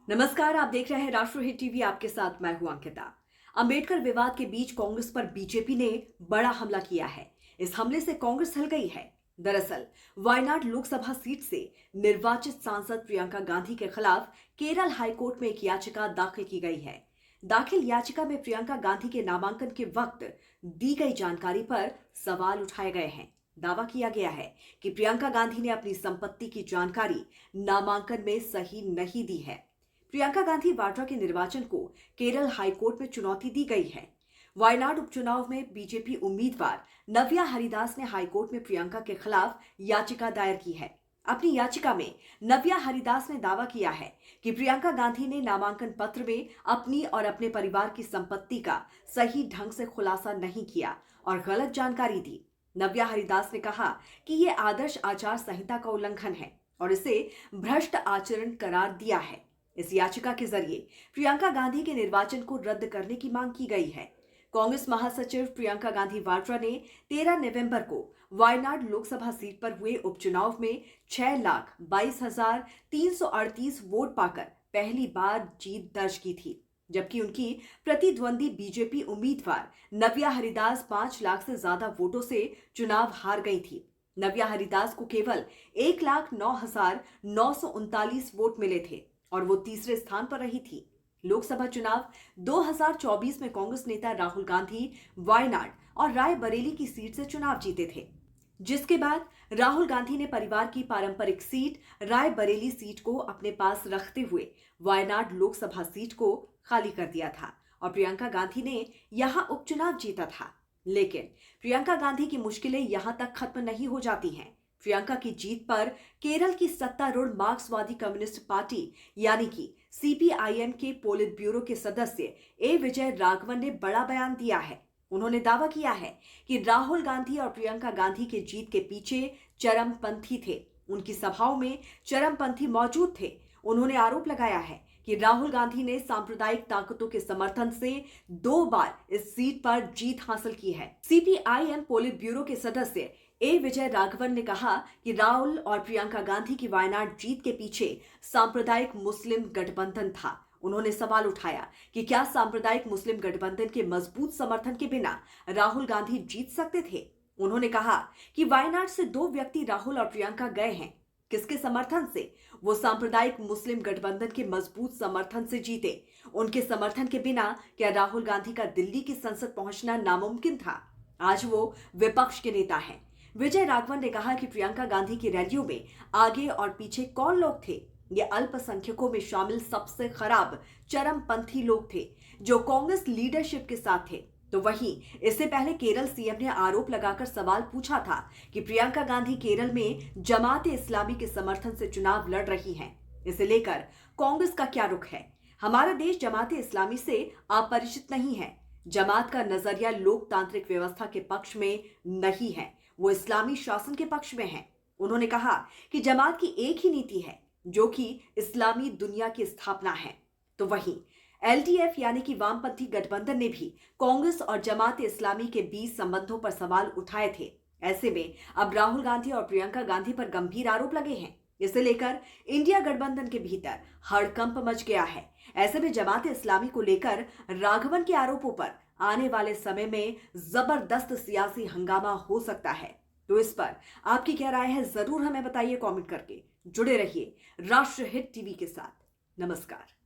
नमस्कार, आप देख रहे हैं राष्ट्रहित टीवी। आपके साथ मैं हूं अंकिता। अंबेडकर विवाद के बीच कांग्रेस पर बीजेपी ने बड़ा हमला किया है। इस हमले से कांग्रेस हिल गई है। दरअसल वायनाड लोकसभा सीट से निर्वाचित सांसद प्रियंका गांधी के खिलाफ केरल हाईकोर्ट में एक याचिका दाखिल की गई है। दाखिल याचिका में प्रियंका गांधी के नामांकन के वक्त दी गई जानकारी पर सवाल उठाए गए हैं। दावा किया गया है कि प्रियंका गांधी ने अपनी संपत्ति की जानकारी नामांकन में सही नहीं दी है। प्रियंका गांधी वाड्रा के निर्वाचन को केरल हाईकोर्ट में चुनौती दी गई है। वायनाड उपचुनाव में बीजेपी उम्मीदवार नव्या हरिदास ने हाईकोर्ट में प्रियंका के खिलाफ याचिका दायर की है। अपनी याचिका में नव्या हरिदास ने दावा किया है कि प्रियंका गांधी ने नामांकन पत्र में अपनी और अपने परिवार की संपत्ति का सही ढंग से खुलासा नहीं किया और गलत जानकारी दी। नव्या हरिदास ने कहा कि यह आदर्श आचार संहिता का उल्लंघन है और इसे भ्रष्ट आचरण करार दिया है। इस याचिका के जरिए प्रियंका गांधी के निर्वाचन को रद्द करने की मांग की गई है। कांग्रेस महासचिव प्रियंका गांधी वाड्रा ने 13 नवंबर को वायनाड लोकसभा सीट पर हुए उपचुनाव में 6,22,338 वोट पाकर पहली बार जीत दर्ज की थी, जबकि उनकी प्रतिद्वंदी बीजेपी उम्मीदवार नव्या हरिदास 5 लाख से ज्यादा वोटों से चुनाव हार गई थी। नव्या हरिदास को केवल 1,09,939 वोट मिले थे और वो तीसरे स्थान पर रही थी। लोकसभा चुनाव 2024 में कांग्रेस नेता राहुल गांधी वायनाड और रायबरेली की सीट से चुनाव जीते थे, जिसके बाद राहुल गांधी ने परिवार की पारंपरिक सीट रायबरेली सीट को अपने पास रखते हुए वायनाड लोकसभा सीट को खाली कर दिया था और प्रियंका गांधी ने यहां उपचुनाव जीता था। लेकिन प्रियंका गांधी की मुश्किलें यहां तक खत्म नहीं हो जाती हैं। प्रियंका की जीत पर केरल की सत्तारूढ़ मार्क्सवादी कम्युनिस्ट पार्टी यानी कि सीपीआईएम के पोलित ब्यूरो के सदस्य ए विजय राघवन ने बड़ा बयान दिया है। उन्होंने दावा किया है कि राहुल गांधी और प्रियंका गांधी के जीत के पीछे चरमपंथी थे। उनकी सभाओं में चरमपंथी मौजूद थे। उन्होंने आरोप लगाया है कि राहुल गांधी ने सांप्रदायिक ताकतों के समर्थन से 2 बार इस सीट पर जीत हासिल की है। सीपीआईएम पोलित ब्यूरो के सदस्य ए विजय राघवन ने कहा कि राहुल और प्रियंका गांधी की वायनाड जीत के पीछे सांप्रदायिक मुस्लिम गठबंधन था। उन्होंने सवाल उठाया कि क्या सांप्रदायिक मुस्लिम गठबंधन के मजबूत समर्थन के बिना राहुल गांधी जीत सकते थे। उन्होंने कहा कि वायनाड से 2 व्यक्ति राहुल और प्रियंका गए हैं। किसके समर्थन से? वो सांप्रदायिक मुस्लिम गठबंधन के मजबूत समर्थन से जीते। उनके समर्थन के बिना क्या राहुल गांधी का दिल्ली की संसद पहुंचना नामुमकिन था? आज वो विपक्ष के नेता हैं। विजय राघवन ने कहा कि प्रियंका गांधी की रैलियों में आगे और पीछे कौन लोग थे? ये अल्पसंख्यकों में शामिल सबसे खराब चरमपंथी लोग थे जो कांग्रेस लीडरशिप के साथ थे। तो वहीं इससे पहले केरल सीएम ने आरोप लगाकर सवाल पूछा था कि प्रियंका गांधी केरल में जमात इस्लामी के समर्थन से चुनाव लड़ रही हैं। इसे लेकर कांग्रेस का क्या रुख है? हमारा देश जमात इस्लामी से अपरिचित नहीं है। जमात का नजरिया लोकतांत्रिक व्यवस्था के पक्ष में नहीं है, वो इस्लामी शासन के पक्ष में है। उन्होंने कहा कि जमात की एक ही नीति है जो कि इस्लामी दुनिया की स्थापना है। तो वहीं एलडीएफ यानी कि वामपंथी गठबंधन ने भी कांग्रेस और जमात इस्लामी के बीच संबंधों पर सवाल उठाए थे। ऐसे में अब राहुल गांधी और प्रियंका गांधी पर गंभीर आरोप लगे हैं। इसे लेकर इंडिया गठबंधन के भीतर हड़कंप मच गया है। ऐसे में जमात इस्लामी को लेकर राघवन के आरोपों पर आने वाले समय में जबरदस्त सियासी हंगामा हो सकता है। तो इस पर आपकी क्या राय है, जरूर हमें बताइए कमेंट करके। जुड़े रहिए राष्ट्रहित टीवी के साथ। नमस्कार।